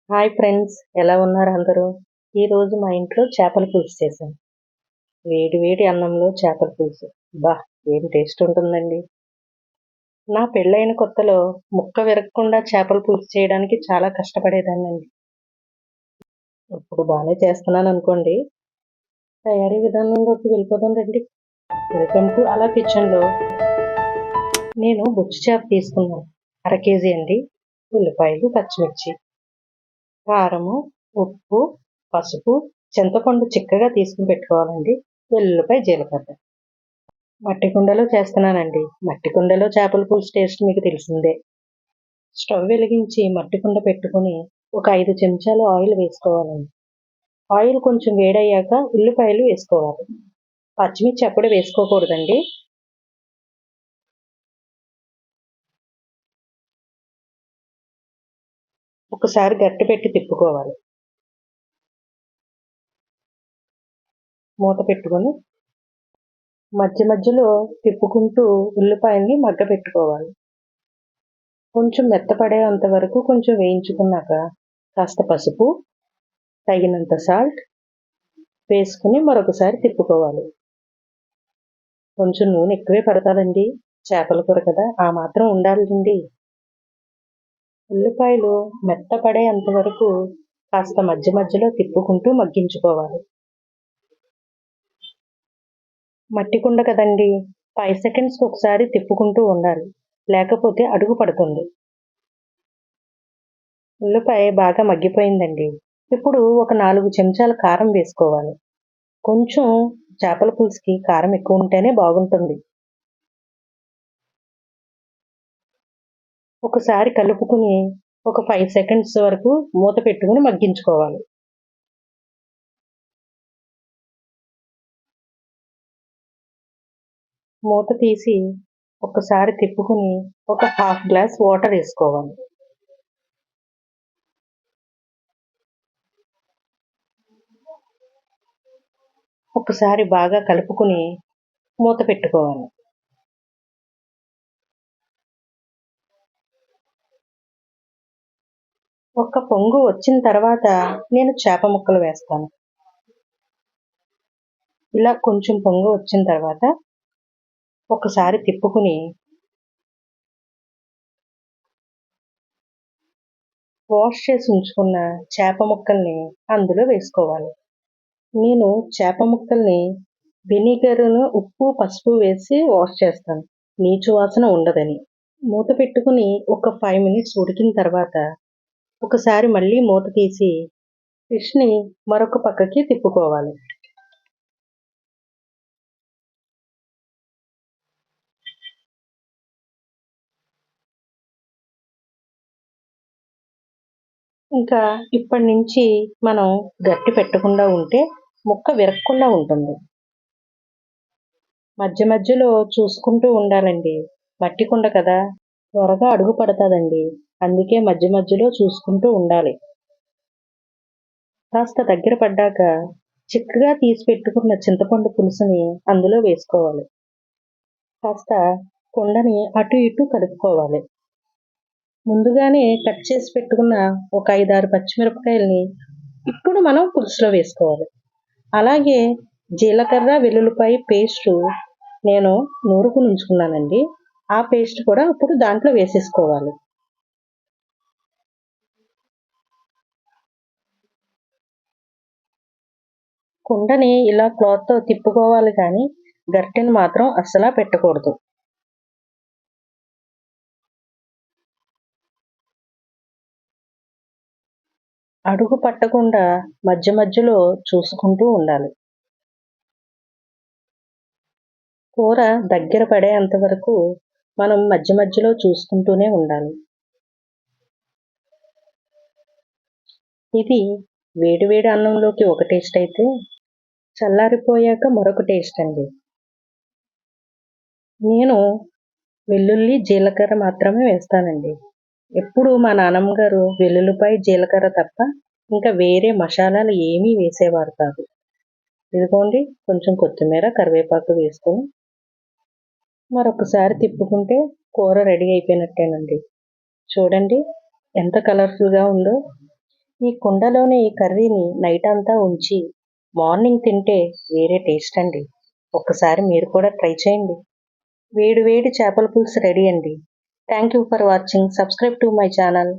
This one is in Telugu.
హాయ్ ఫ్రెండ్స్, ఎలా ఉన్నారు అందరూ? ఈరోజు మా ఇంట్లో చేపల పులుసు చేశాను. వేడి వేడి అన్నంలో చేపల పులుసు. బా, ఏం టేస్ట్ ఉంటుందండి. నా పెళ్ళైన కొత్తలో ముక్క విరగకుండా చేపల పులుసు చేయడానికి చాలా కష్టపడేదాన్నండి. ఇప్పుడు బాగానే చేస్తున్నాను అనుకోండి. తయారీ విధానంలోకి వెళ్ళిపోదాం రండి. వెల్కమ్ టు అలా కిచెన్లో. నేను బొచ్చు చేప తీసుకున్నాను. 1/2 కేజీ అండి. ఉల్లిపాయలు, పచ్చిమిర్చి, కారము, ఉప్పు, పసుపు, చింతపండు చిక్కగా తీసుకుని పెట్టుకోవాలండి. వెల్లుల్లిపాయ, జీలకర్ర. మట్టి కుండలో చేస్తున్నానండి. మట్టి కుండలో చేపల పులుసు టేస్ట్ మీకు తెలిసిందే. స్టవ్ వెలిగించి మట్టి కుండ పెట్టుకుని ఒక 5 చెంచాలు ఆయిల్ వేసుకోవాలండి. ఆయిల్ కొంచెం వేడయ్యాక ఉల్లిపాయలు వేసుకోవాలి. పచ్చిమిర్చి అప్పుడే వేసుకోకూడదండి. ఒకసారి గట్టి పెట్టి తిప్పుకోవాలి. మూత పెట్టుకొని మధ్య మధ్యలో తిప్పుకుంటూ ఉల్లిపాయల్ని మగ్గపెట్టుకోవాలి. కొంచెం మెత్తపడేంత వరకు కొంచెం వేయించుకున్నాక కాస్త పసుపు, తగినంత సాల్ట్ వేసుకుని మరొకసారి తిప్పుకోవాలి. కొంచెం నూనె ఎక్కువే పడతాదండి. చేపల కూర కదా, ఆ మాత్రం ఉండాలండి. ఉల్లిపాయలు మెత్తపడేంత వరకు కాస్త మధ్య మధ్యలో తిప్పుకుంటూ మగ్గించుకోవాలి. మట్టి కుండ కదండి, 5 సెకండ్స్కి ఒకసారి తిప్పుకుంటూ ఉండాలి, లేకపోతే అడుగు పడుతుంది. ఉల్లిపాయ బాగా మగ్గిపోయిందండి. ఇప్పుడు ఒక 4 చెంచాల కారం వేసుకోవాలి. కొంచెం చేపల పులుసుకి కారం ఎక్కువ ఉంటేనే బాగుంటుంది. ఒకసారి కలుపుకుని ఒక 5 సెకండ్స్ వరకు మూత పెట్టుకుని మగ్గించుకోవాలి. మూత తీసి ఒకసారి తిప్పుకుని ఒక 1/2 గ్లాస్ వాటర్ వేసుకోవాలి. ఒకసారి బాగా కలుపుకుని మూత పెట్టుకోవాలి. ఒక పొంగు వచ్చిన తర్వాత నేను చేప ముక్కలు వేస్తాను. ఇలా కొంచెం పొంగు వచ్చిన తర్వాత ఒకసారి తిప్పుకుని వాష్ చేసి ఉంచుకున్న చేప ముక్కల్ని అందులో వేసుకోవాలి. నేను చేప ముక్కల్ని వెనిగరును, ఉప్పు, పసుపు వేసి వాష్ చేస్తాను, నీచు వాసన ఉండదని. మూత పెట్టుకుని ఒక 5 మినిట్స్ ఉడికిన తర్వాత ఒకసారి మళ్ళీ మూత తీసి ఫిష్ని మరొక పక్కకి తిప్పుకోవాలి. ఇంకా ఇప్పటి నుంచి మనం గట్టి పెట్టకుండా ఉంటే ముక్క విరగకుండా ఉంటుంది. మధ్య మధ్యలో చూసుకుంటూ ఉండాలండి. మట్టి కుండ కదా, త్వరగా అడుగు పడుతుందండి. అందుకే మధ్య మధ్యలో చూసుకుంటూ ఉండాలి. కాస్త దగ్గర పడ్డాక చిక్కగా తీసి పెట్టుకున్న చింతపండు పులుసుని అందులో వేసుకోవాలి. కాస్త కుండని అటు ఇటు కలుపుకోవాలి. ముందుగానే కట్ చేసి పెట్టుకున్న ఒక 5-6 పచ్చిమిరపకాయల్ని ఇప్పుడు మనం పులుసులో వేసుకోవాలి. అలాగే జీలకర్ర, వెల్లుల్లిపాయ పేస్టు నేను నూరుకుని ఉంచుకున్నానండి. ఆ పేస్ట్ కూడా ఇప్పుడు దాంట్లో వేసేసుకోవాలి. కుండని ఇలా క్లాత్తో తిప్పుకోవాలి కానీ గరిటెని మాత్రం అస్సలా పెట్టకూడదు. అడుగు పట్టకుండా మధ్య మధ్యలో చూసుకుంటూ ఉండాలి. కూర దగ్గర పడేంత వరకు మనం మధ్య మధ్యలో చూసుకుంటూనే ఉండాలి. ఇది వేడి వేడి అన్నంలోకి ఒక టేస్ట్ అయితే చల్లారిపోయాక మరొక టేస్ట్ అండి. నేను వెల్లుల్లి, జీలకర్ర మాత్రమే వేస్తానండి. ఎప్పుడు మా నాన్నమ్మ గారు వెల్లుల్లిపాయ, జీలకర్ర తప్ప ఇంకా వేరే మసాలాలు ఏమీ వేసేవారు కాదు. ఇదిగోండి, కొంచెం కొత్తిమీర, కరివేపాకు వేసుకొని మరొకసారి తిప్పుకుంటే కూర రెడీ అయిపోయినట్టేనండి. చూడండి ఎంత కలర్ఫుల్గా ఉందో. ఈ కుండలోని ఈ కర్రీని నైట్ అంతా ఉంచి మార్నింగ్ తింటే వేరే టేస్ట్ అండి. ఒక్కసారి మీరు కూడా ట్రై చేయండి. వేడి వేడి చేపల పులుసు రెడీ అండి. Thank you for watching. Subscribe to my channel.